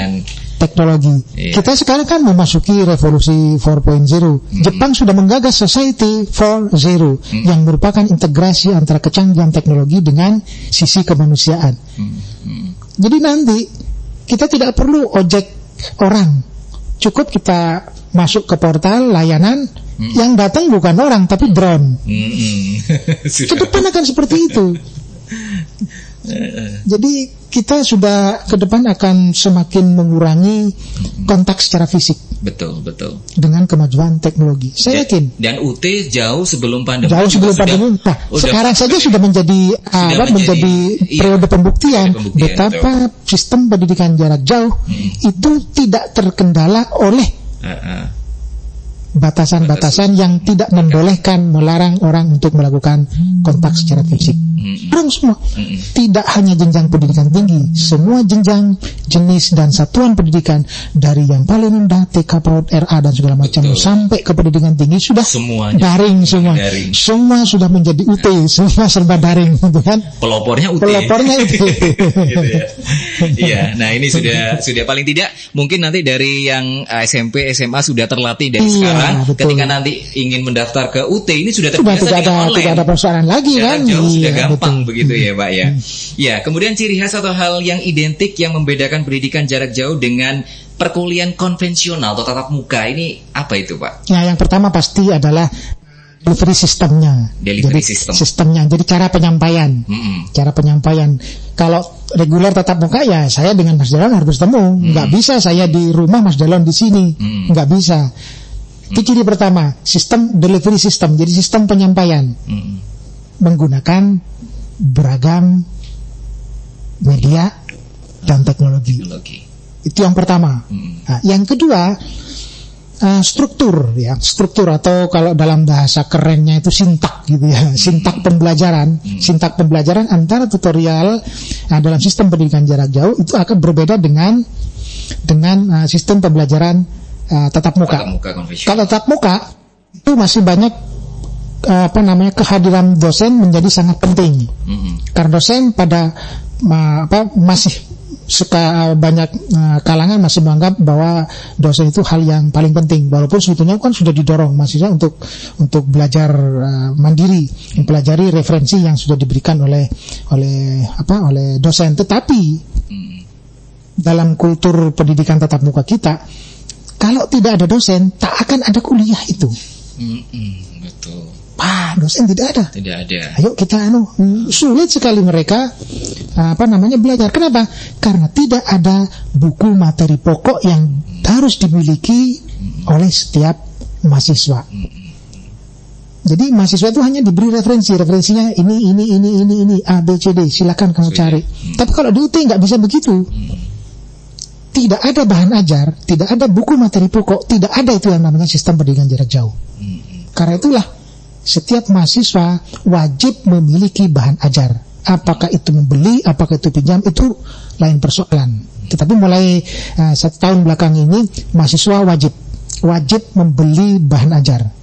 [SPEAKER 2] teknologi. Kita sekarang kan memasuki revolusi 4.0. Jepang sudah menggagas Society 4.0 yang merupakan integrasi antara kecanggihan teknologi dengan sisi kemanusiaan. Jadi nanti kita tidak perlu ojek orang. Cukup kita masuk ke portal layanan, yang datang bukan orang tapi drone. Ke depan akan seperti itu. Jadi kita sudah ke depan akan semakin mengurangi kontak secara fisik.
[SPEAKER 1] Betul.
[SPEAKER 2] Dengan kemajuan teknologi. Saya yakin.
[SPEAKER 1] Dan UT jauh sebelum pandemi.
[SPEAKER 2] Sekarang saja sudah menjadi periode pembuktian betapa sistem pendidikan jarak jauh itu tidak terkendala oleh batasan-batasan yang tidak membolehkan, melarang orang untuk melakukan kontak secara fisik. Orang semua, tidak hanya jenjang pendidikan tinggi, semua jenjang jenis dan satuan pendidikan dari yang paling rendah TK, PAUD, RA dan segala macam sampai ke pendidikan tinggi sudah semuanya daring semua. Semua sudah menjadi UT, semua serba daring, gitu kan?
[SPEAKER 1] Pelopornya UT. Gitu ya. Iya, nah ini sudah paling tidak mungkin nanti dari yang SMP, SMA sudah terlatih dari sekarang. Betul. Ketika nanti ingin mendaftar ke UT ini sudah terbiasa dengan online.
[SPEAKER 2] Tidak ada persoalan lagi kan?
[SPEAKER 1] Jauh sudah gampang begitu ya Pak ya. Ya, kemudian ciri khas atau hal yang identik yang membedakan pendidikan jarak jauh dengan perkuliahan konvensional atau tatap muka ini apa itu Pak?
[SPEAKER 2] Ya, yang pertama pasti adalah delivery sistemnya. Sistemnya. Jadi cara penyampaian. Cara penyampaian. Kalau reguler tatap muka ya saya dengan Mas Delon harus bertemu. Nggak bisa saya di rumah Mas Delon di sini. Nggak bisa. Itu ciri pertama, sistem delivery system. Jadi sistem penyampaian menggunakan beragam media dan teknologi. Itu yang pertama. Nah, yang kedua, struktur atau kalau dalam bahasa kerennya itu sintak gitu ya, sintak pembelajaran. Sintak pembelajaran antara tutorial dalam sistem pendidikan jarak jauh itu akan berbeda dengan sistem pembelajaran tatap muka. Kalau tatap muka itu masih banyak kehadiran dosen menjadi sangat penting. Karena dosen masih banyak kalangan masih menganggap bahwa dosen itu hal yang paling penting, walaupun sebetulnya kan sudah didorong mahasiswa untuk belajar mandiri, mempelajari referensi yang sudah diberikan oleh dosen. Tetapi dalam kultur pendidikan tatap muka kita, kalau tidak ada dosen, tak akan ada kuliah itu.
[SPEAKER 1] Betul.
[SPEAKER 2] Dosen tidak ada. Ayo kita sulit sekali mereka belajar. Kenapa? Karena tidak ada buku materi pokok yang harus dimiliki oleh setiap mahasiswa. Jadi mahasiswa itu hanya diberi referensinya ini A B C D, silakan kamu cari. Tapi kalau di UT nggak bisa begitu. Tidak ada bahan ajar, tidak ada buku materi pokok, tidak ada itu yang namanya sistem pendidikan jarak jauh. Karena itulah setiap mahasiswa wajib memiliki bahan ajar. Apakah itu membeli, apakah itu pinjam, itu lain persoalan. Tetapi mulai 1 tahun belakang ini mahasiswa wajib membeli bahan ajar.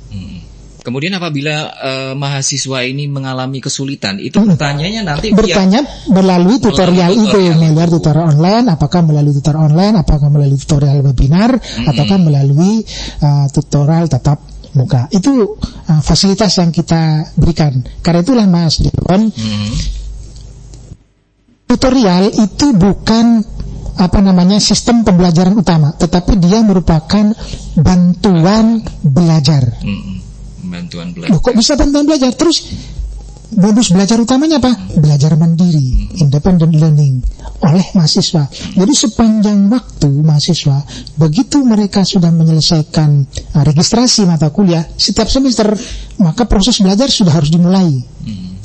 [SPEAKER 1] Kemudian apabila mahasiswa ini mengalami kesulitan, itu bertanyanya nanti
[SPEAKER 2] melalui tutorial itu, melalui tutorial online, apakah melalui tutorial online, apakah melalui tutorial webinar, ataukah melalui tutorial tatap muka. Itu fasilitas yang kita berikan. Karena itulah Mas Delon, tutorial itu bukan sistem pembelajaran utama, tetapi dia merupakan bantuan belajar. Kok bisa bantuan belajar? Terus modus belajar utamanya apa? Belajar mandiri, independent learning oleh mahasiswa. Jadi sepanjang waktu mahasiswa, begitu mereka sudah menyelesaikan registrasi mata kuliah setiap semester, maka proses belajar sudah harus dimulai.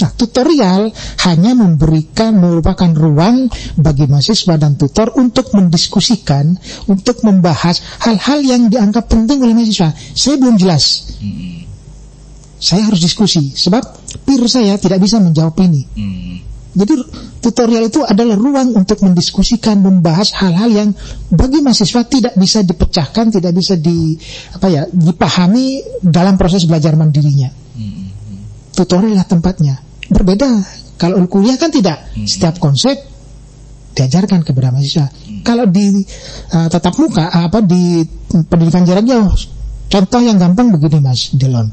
[SPEAKER 2] Nah, tutorial hanya merupakan ruang bagi mahasiswa dan tutor untuk mendiskusikan, untuk membahas hal-hal yang dianggap penting oleh mahasiswa. Saya belum jelas. Saya harus diskusi, sebab peer saya tidak bisa menjawab ini. Jadi tutorial itu adalah ruang untuk mendiskusikan, membahas hal-hal yang bagi mahasiswa tidak bisa dipecahkan, tidak bisa dipahami dalam proses belajar mandirinya. Tutorial lah tempatnya. Berbeda kalau kuliah kan tidak, setiap konsep diajarkan kepada mahasiswa. Kalau di tatap muka, di pendidikan jarak jauh, contoh yang gampang begini Mas Delon.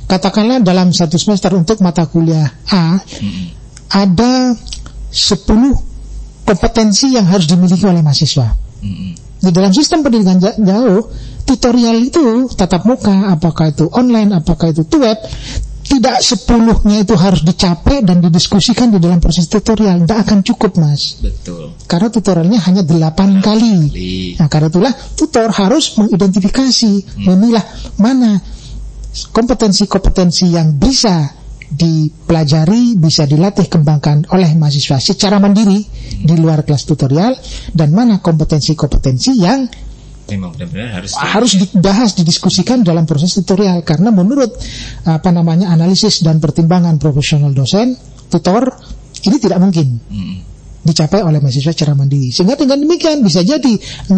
[SPEAKER 2] Katakanlah dalam 1 semester untuk mata kuliah A, ada 10 kompetensi yang harus dimiliki oleh mahasiswa. Di dalam sistem pendidikan jauh, tutorial itu tatap muka, apakah itu online, apakah itu web, tidak 10-nya itu harus dicapai dan didiskusikan di dalam proses tutorial. Tidak akan cukup Mas.
[SPEAKER 1] Betul.
[SPEAKER 2] Karena tutorialnya hanya 8 kali. Nah, karena itulah tutor harus mengidentifikasi, memilah mana kompetensi-kompetensi yang bisa dipelajari, bisa dilatih kembangkan oleh mahasiswa secara mandiri di luar kelas tutorial, dan mana kompetensi-kompetensi yang
[SPEAKER 1] memang benar-benar
[SPEAKER 2] harus dibahas, didiskusikan dalam proses tutorial. Karena menurut analisis dan pertimbangan profesional dosen, tutor, ini tidak mungkin. dicapai oleh mahasiswa secara mandiri. Sehingga dengan demikian bisa jadi 6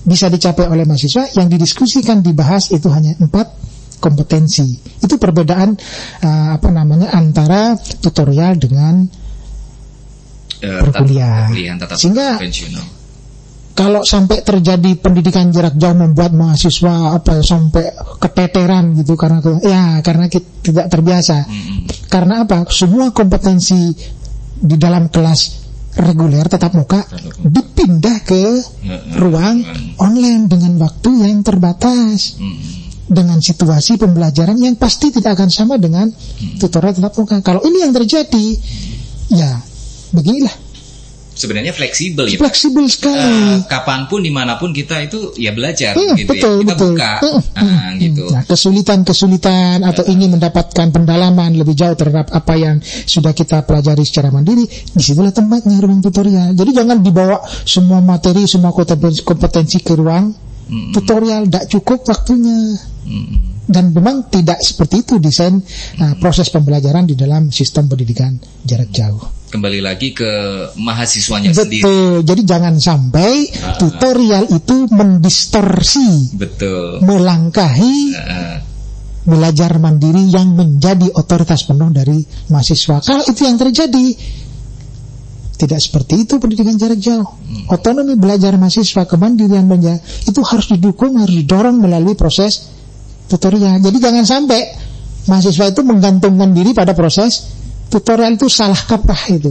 [SPEAKER 2] bisa dicapai oleh mahasiswa, yang didiskusikan, dibahas itu hanya 4 kompetensi. Itu perbedaan antara tutorial dengan perkuliahan. Sehingga kalau sampai terjadi pendidikan jarak jauh membuat mahasiswa sampai keteteran gitu karena kita tidak terbiasa. Karena apa? Semua kompetensi di dalam kelas reguler tatap muka dipindah ke ruang online dengan waktu yang terbatas, dengan situasi pembelajaran yang pasti tidak akan sama dengan tutorial tatap muka. Kalau ini yang terjadi, ya beginilah.
[SPEAKER 1] Sebenarnya fleksibel ya.
[SPEAKER 2] Fleksibel sekali.
[SPEAKER 1] Kapanpun, dimanapun kita itu ya belajar gitu
[SPEAKER 2] betul,
[SPEAKER 1] ya. Kita
[SPEAKER 2] betul.
[SPEAKER 1] buka gitu.
[SPEAKER 2] Nah, kesulitan atau ingin mendapatkan pendalaman lebih jauh terhadap apa yang sudah kita pelajari secara mandiri, disitulah tempatnya ruang tutorial. Jadi jangan dibawa semua materi, semua kompetensi ke ruang tutorial, tidak cukup waktunya. Dan memang tidak seperti itu desain proses pembelajaran di dalam sistem pendidikan jarak jauh.
[SPEAKER 1] Kembali lagi ke mahasiswanya
[SPEAKER 2] Betul.
[SPEAKER 1] sendiri.
[SPEAKER 2] Jadi jangan sampai tutorial itu mendistorsi, melangkahi belajar mandiri yang menjadi otoritas penuh dari mahasiswa. Kalau itu yang terjadi, tidak seperti itu pendidikan jarak jauh. Otonomi belajar mahasiswa, kemandirian belajar itu harus didukung, harus didorong melalui proses tutorial. Jadi jangan sampai mahasiswa itu menggantungkan diri pada proses tutorial. Itu salah kaprah itu.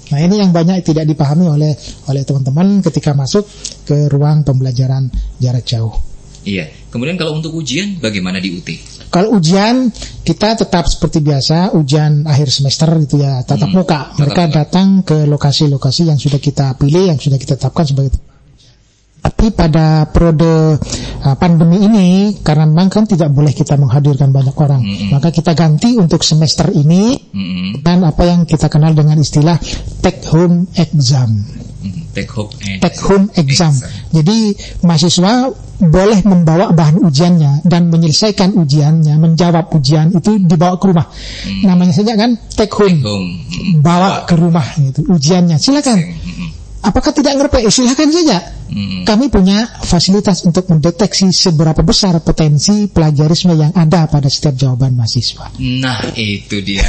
[SPEAKER 2] Nah, ini yang banyak tidak dipahami oleh teman-teman ketika masuk ke ruang pembelajaran jarak jauh.
[SPEAKER 1] Iya. Kemudian kalau untuk ujian bagaimana di UT? Kalau
[SPEAKER 2] ujian kita tetap seperti biasa, ujian akhir semester gitu ya, tatap muka. Mereka datang ke lokasi-lokasi yang sudah kita pilih, yang sudah kita tetapkan sebagai. Tapi pada periode pandemi ini, karena memang kan tidak boleh kita menghadirkan banyak orang, maka kita ganti untuk semester ini dan apa yang kita kenal dengan istilah take home exam. Take home exam. Jadi mahasiswa boleh membawa bahan ujiannya dan menyelesaikan ujiannya, menjawab ujian itu dibawa ke rumah. Namanya saja kan take home. Bawa ke rumah itu ujiannya. Silakan. Apakah tidak ngerti? Silakan saja. Kami punya fasilitas untuk mendeteksi seberapa besar potensi plagiarisme yang ada pada setiap jawaban mahasiswa.
[SPEAKER 1] Nah, itu dia.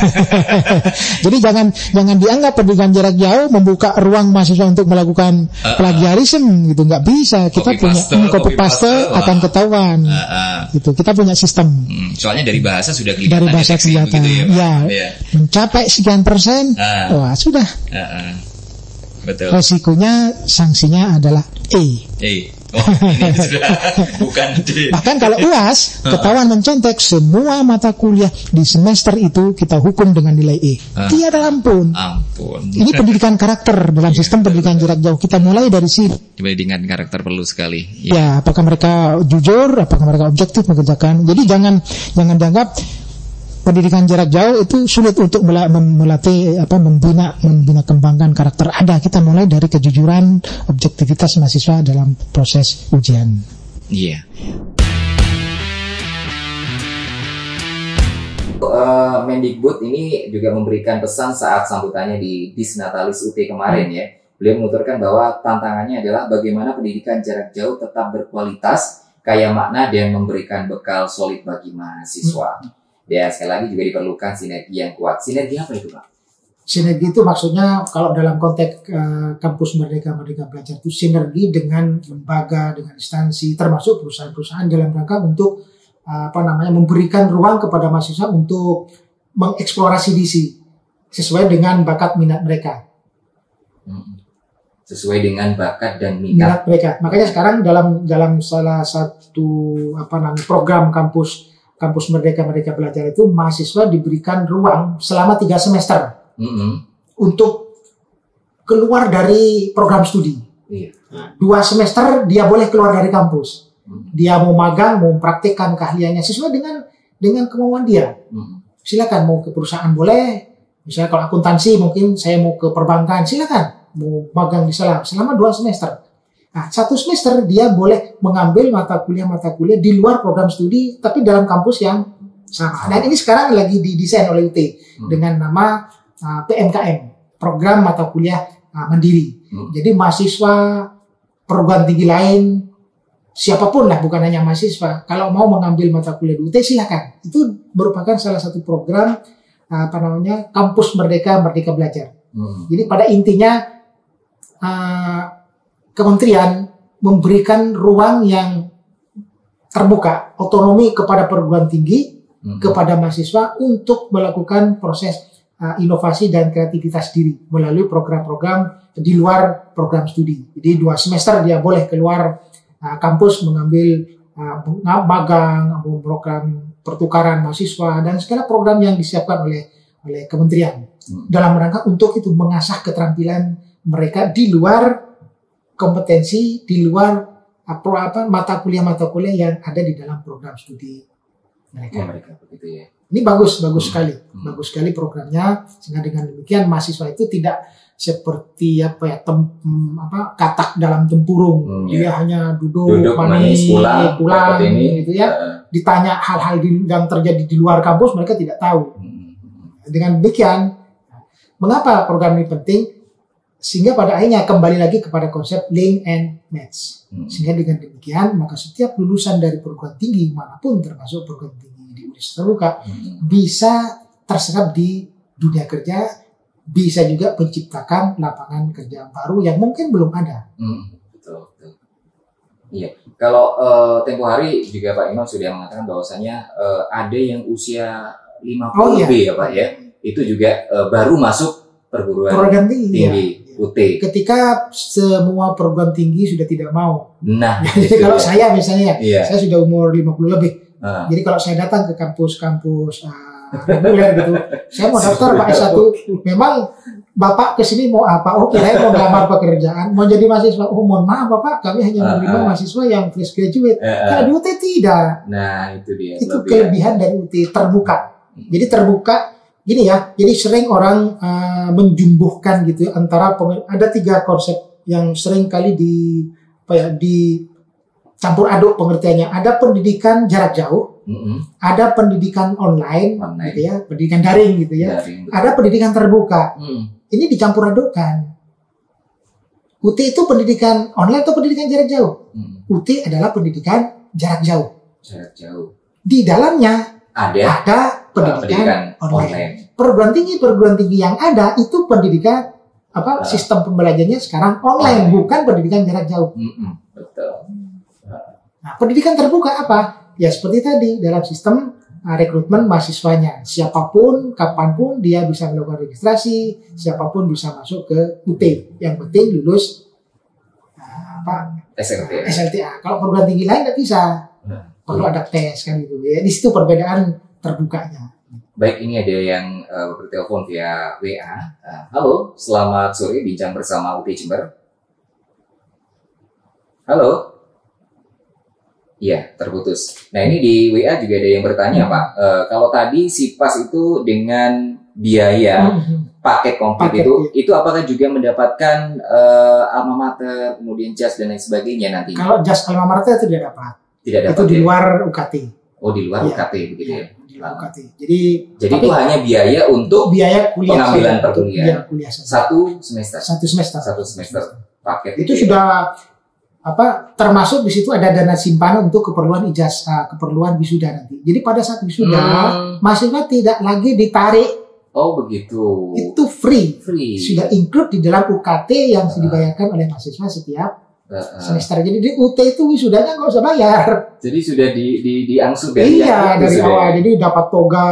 [SPEAKER 2] Jadi jangan dianggap pendidikan jarak jauh membuka ruang mahasiswa untuk melakukan plagiarisme gitu. Nggak bisa. Kita punya copy paste akan ketahuan. Gitu. Kita punya sistem.
[SPEAKER 1] Soalnya dari bahasa sudah kelihatan.
[SPEAKER 2] Dari bahasa kelihatan. Gitu ya. Mencapai sekian persen. Wah, sudah.
[SPEAKER 1] Betul.
[SPEAKER 2] Resikonya, sanksinya adalah E.
[SPEAKER 1] Oh, ini sudah bukan D.
[SPEAKER 2] Bahkan kalau UAS ketahuan mencontek semua mata kuliah di semester itu, kita hukum dengan nilai E. Tiada ampun. Ini pendidikan karakter dalam sistem pendidikan jarak jauh. Kita mulai dari sini.
[SPEAKER 1] Pendidikan karakter perlu sekali.
[SPEAKER 2] Ya, apakah mereka jujur, apakah mereka objektif mengerjakan. Jadi jangan dianggap pendidikan jarak jauh itu sulit untuk melatih membina kembangkan karakter. Ada, kita mulai dari kejujuran, objektivitas mahasiswa dalam proses ujian.
[SPEAKER 1] Iya. Mendikbud ini juga memberikan pesan saat sambutannya di Disnatalis UT kemarin ya. Beliau menuturkan bahwa tantangannya adalah bagaimana pendidikan jarak jauh tetap berkualitas, kaya makna dan memberikan bekal solid bagi mahasiswa. Ya, sekali lagi juga diperlukan sinergi yang kuat. Sinergi apa itu, Pak?
[SPEAKER 2] Sinergi itu maksudnya kalau dalam konteks kampus Merdeka Belajar itu sinergi dengan lembaga, dengan instansi, termasuk perusahaan-perusahaan dalam rangka untuk memberikan ruang kepada mahasiswa untuk mengeksplorasi diri sesuai dengan bakat minat mereka.
[SPEAKER 1] Sesuai dengan bakat dan minat
[SPEAKER 2] mereka. Makanya sekarang dalam salah satu program kampus Merdeka Belajar itu mahasiswa diberikan ruang selama 3 semester untuk keluar dari program studi. 2 semester dia boleh keluar dari kampus. Dia mau magang, mau praktekkan keahliannya sesuai dengan kemauan dia. Silakan, mau ke perusahaan boleh. Misalnya kalau akuntansi mungkin saya mau ke perbankan, silakan. Mau magang di sana selama 2 semester. Nah, 1 semester dia boleh mengambil mata kuliah di luar program studi, tapi dalam kampus yang sama. Dan ini sekarang lagi didesain oleh UT dengan nama PMKM, program mata kuliah mandiri. Jadi mahasiswa perguruan tinggi lain, siapapun lah, bukan hanya mahasiswa, kalau mau mengambil mata kuliah di UT silakan. Itu merupakan salah satu program Kampus Merdeka Belajar. Jadi pada intinya kementerian memberikan ruang yang terbuka, otonomi kepada perguruan tinggi, kepada mahasiswa untuk melakukan proses inovasi dan kreativitas diri melalui program-program di luar program studi. Jadi 2 semester dia boleh keluar kampus mengambil magang, program pertukaran mahasiswa dan segala program yang disiapkan oleh kementerian dalam rangka untuk itu mengasah keterampilan mereka di luar kompetensi, di luar mata kuliah yang ada di dalam program studi mereka.
[SPEAKER 1] Begitu ya.
[SPEAKER 2] Ini bagus sekali programnya, sehingga dengan demikian mahasiswa itu tidak seperti katak dalam tempurung. Dia hanya duduk manis pulang gitu ya. Ditanya hal-hal yang terjadi di luar kampus mereka tidak tahu. Dengan demikian, mengapa program ini penting? Sehingga pada akhirnya kembali lagi kepada konsep link and match. Sehingga dengan demikian, maka setiap lulusan dari perguruan tinggi manapun, termasuk perguruan tinggi di universitas terbuka, bisa terserap di dunia kerja, bisa juga menciptakan lapangan kerja baru yang mungkin belum ada.
[SPEAKER 1] Betul. Iya. Kalau tempo hari juga Pak Imam sudah mengatakan bahwasanya ada yang usia 50 lebih ya Pak ya. Itu juga baru masuk perguruan tinggi. UT.
[SPEAKER 2] Ketika semua perguruan tinggi sudah tidak mau.
[SPEAKER 1] Nah,
[SPEAKER 2] jadi kalau saya misalnya, saya sudah umur 50 lebih. Jadi kalau saya datang ke kampus-kampus reguler gitu, saya mau daftar Pak S1. Memang Bapak kesini mau apa? Oh, kirain mau melamar pekerjaan, mau jadi mahasiswa. Oh, mohon maaf Bapak, kami hanya menerima mahasiswa yang fresh graduate. Kalau di UT tidak.
[SPEAKER 1] Nah, itu dia.
[SPEAKER 2] Itu kelebihan dari UT, terbuka. Jadi terbuka. Gini ya, jadi sering orang menjumbuhkan gitu ya, antara ada 3 konsep yang sering kali dicampur aduk pengertiannya. Ada pendidikan jarak jauh, ada pendidikan online gitu ya, pendidikan daring gitu ya, ada pendidikan terbuka. Ini dicampur adukkan. UT itu pendidikan online atau pendidikan jarak jauh? UT adalah pendidikan jarak jauh. Di dalamnya ada pendidikan online. Perguruan tinggi yang ada itu pendidikan sistem pembelajarannya sekarang online, bukan pendidikan jarak jauh.
[SPEAKER 1] Betul.
[SPEAKER 2] Nah, pendidikan terbuka apa? Ya seperti tadi dalam sistem rekrutmen mahasiswanya, siapapun, kapanpun dia bisa melakukan registrasi, siapapun bisa masuk ke UT. Yang penting lulus SLTA. Kalau perguruan tinggi lain nggak bisa. Perlu ada tes kan gitu ya. Di situ perbedaan terbukanya.
[SPEAKER 1] Baik, ini ada yang bertelepon via WA. Halo, selamat sore, bincang bersama UT Jember. Halo. Iya, terputus. Nah, ini di WA juga ada yang bertanya, Pak. Kalau tadi SIPAS itu dengan biaya paket komplit itu apakah juga mendapatkan alma mater, kemudian jas dan lain sebagainya nanti?
[SPEAKER 2] Kalau jas alma mater itu tidak dapat.
[SPEAKER 1] Tidak dapat.
[SPEAKER 2] Itu di luar UKT.
[SPEAKER 1] Oh, di luar UKT begitu ya.
[SPEAKER 2] Di luar UKT. Jadi
[SPEAKER 1] itu hanya biaya untuk
[SPEAKER 2] biaya kuliah,
[SPEAKER 1] pengambilan perkuliahan.
[SPEAKER 2] Satu semester.
[SPEAKER 1] Paket
[SPEAKER 2] itu sudah termasuk di situ ada dana simpanan untuk keperluan ijazah, keperluan wisuda nanti. Jadi pada saat wisuda mahasiswa tidak lagi ditarik.
[SPEAKER 1] Oh begitu.
[SPEAKER 2] Itu free. Sudah include di dalam UKT yang dibayarkan oleh mahasiswa setiap semester. Jadi di UT itu wisudanya nggak usah bayar.
[SPEAKER 1] Jadi sudah diangsur dari
[SPEAKER 2] dari awal. Jadi dapat toga,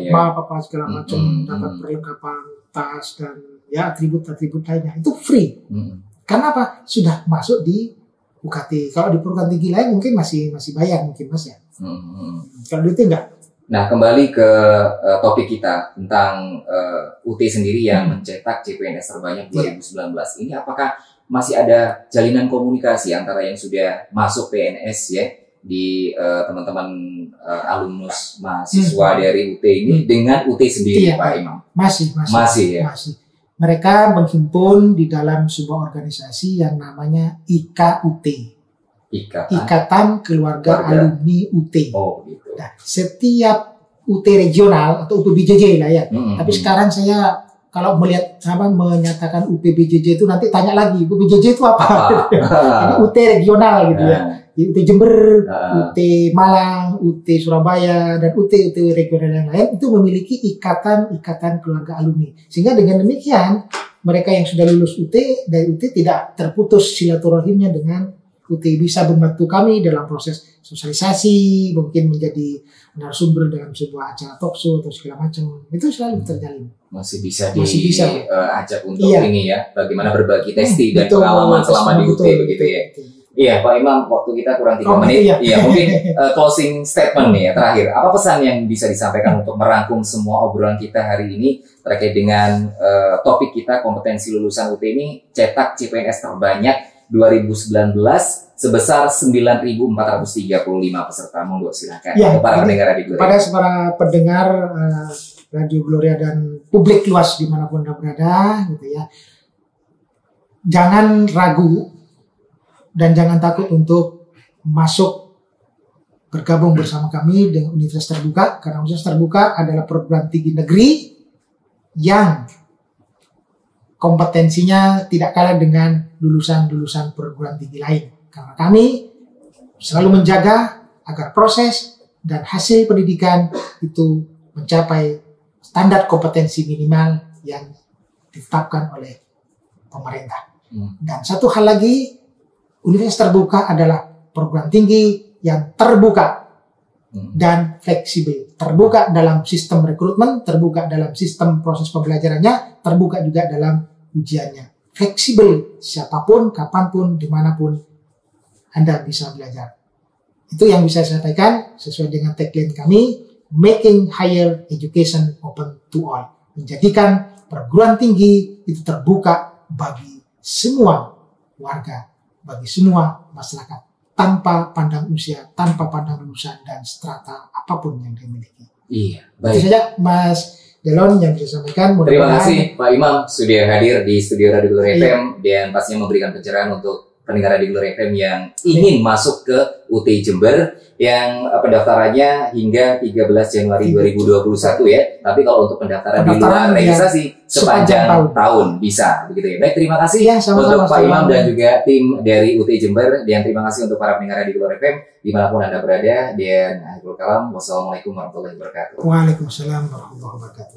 [SPEAKER 1] apa
[SPEAKER 2] segala macam, dapat perlengkapan tas dan ya atribut-atribut lainnya itu free. Karena apa? Sudah masuk di UKT. Kalau di perguruan tinggi lain mungkin masih bayar mungkin Mas ya. Kalau di UT enggak.
[SPEAKER 1] Nah, kembali ke topik kita tentang UT sendiri yang mencetak CPNS terbanyak 2019. Ini apakah masih ada jalinan komunikasi antara yang sudah masuk PNS ya di teman-teman alumnus mahasiswa dari UT ini dengan UT sendiri, Pak Imam? Masih ya. Mereka
[SPEAKER 2] menghimpun di dalam sebuah organisasi yang namanya IKUT. Ikatan Keluarga Alumni UT.
[SPEAKER 1] Oh, gitu.
[SPEAKER 2] Nah, setiap UT regional atau UT BJJ lah ya. Tapi sekarang saya kalau melihat menyatakan UPBJJ itu nanti tanya lagi UPBJJ itu apa? Jadi UT regional gitu ya. UT Jember, UT Malang, UT Surabaya, dan UT regional yang lain itu memiliki ikatan keluarga alumni. Sehingga dengan demikian mereka yang sudah lulus UT dari UT tidak terputus silaturahimnya dengan UT, bisa membantu kami dalam proses sosialisasi, mungkin menjadi narasumber dalam sebuah acara talkshow atau segala macam. Itu selalu terjalin.
[SPEAKER 4] Masih bisa diajak untuk ini ya, bagaimana berbagi testi dan
[SPEAKER 2] betul,
[SPEAKER 4] pengalaman selama di UT begitu ya. Iya Pak Imam, waktu kita kurang 3 menit. Iya mungkin closing statement nih ya terakhir. Apa pesan yang bisa disampaikan untuk merangkum semua obrolan kita hari ini terkait dengan topik kita kompetensi lulusan UT ini, cetak CPNS terbanyak 2019 sebesar 9.435 peserta. Monggo silakan para pendengar Radio Gloria.
[SPEAKER 2] Kepada para pendengar Radio Gloria dan publik luas dimanapun Anda berada, gitu ya. Jangan ragu dan jangan takut untuk masuk bergabung bersama kami dengan Universitas Terbuka, karena Universitas Terbuka adalah perguruan tinggi negeri yang kompetensinya tidak kalah dengan lulusan-lulusan perguruan tinggi lain. Karena kami selalu menjaga agar proses dan hasil pendidikan itu mencapai standar kompetensi minimal yang ditetapkan oleh pemerintah. Dan satu hal lagi, Universitas Terbuka adalah perguruan tinggi yang terbuka dan fleksibel. Terbuka dalam sistem rekrutmen, terbuka dalam sistem proses pembelajarannya, terbuka juga dalam ujiannya. Fleksibel, siapapun, kapanpun, dimanapun Anda bisa belajar. Itu yang bisa saya sampaikan sesuai dengan tagline kami, Making Higher Education Open to All. Menjadikan perguruan tinggi itu terbuka bagi semua warga, bagi semua masyarakat, tanpa pandang usia, tanpa pandang lulusan dan strata apapun yang dimiliki.
[SPEAKER 4] Iya, baik.
[SPEAKER 2] Itu saja Mas Delon yang bisa sampaikan.
[SPEAKER 4] Terima kasih Pak Imam sudah hadir di studio Radio Gloria FM dan pastinya memberikan pencerahan untuk pendengar Radio Gloria FM yang ingin masuk ke UT Jember yang pendaftarannya hingga 13 Januari 2021 ya. Tapi kalau untuk pendaftaran di luar registrasi sepanjang tahun bisa begitu ya. Baik, terima kasih untuk Pak Imam dan juga tim dari UT Jember, dan terima kasih untuk para pendengar Radio Gloria FM dimanapun Anda berada. Dan akhirul kalam, wassalamualaikum warahmatullahi wabarakatuh.
[SPEAKER 2] Waalaikumsalam warahmatullahi wabarakatuh.